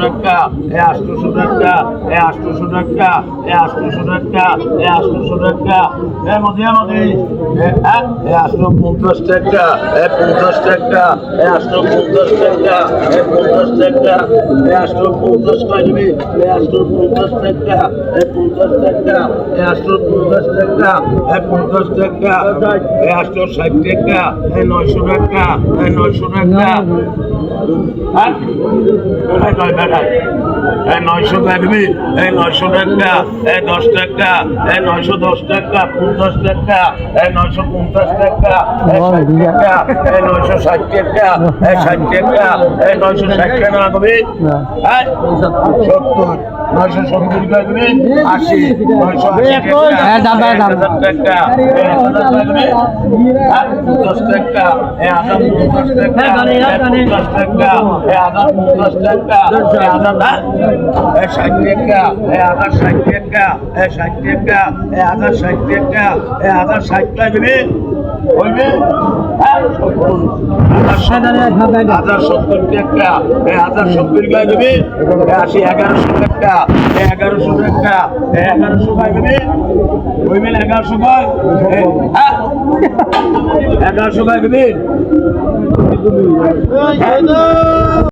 টাকা, 800 টাকা, 800 টাকা, 800 টাকা, 800 টাকা, মধ্যে 850 টাকা, 50 টাকা, 850 টাকা, 50 টাকা, 850 টাকা, 850 টাকা, 50 টাকা, 850 টাকা, 50 টাকা, 860 টাকা, 900 টাকা, 900 টাকা, 900 থাকবি, 900 টাকা, 10 টাকা, 910 টাকা, 50 টাকা, 950 টাকা, 60 টাকা, 960 টাকা, 60 টাকা, 960 টাকা না কবি, 70, 970 থাকবি, 80, 980 টাকা, 1000 টাকা, 10 টাকা, 1050 টাকা, 50 টাকা, 1050 টাকা, 60 টাকা, 1060 টাকা, 60 টাকা, 1060 টাকা, 1060 লাগবে, হইবে 1070 টাকা, 1070 লাগবে, 80, 1100 টাকা, 1100 টাকা, 1100 লাগবে, হইবে 1100 কয়, 1100 লাগবে।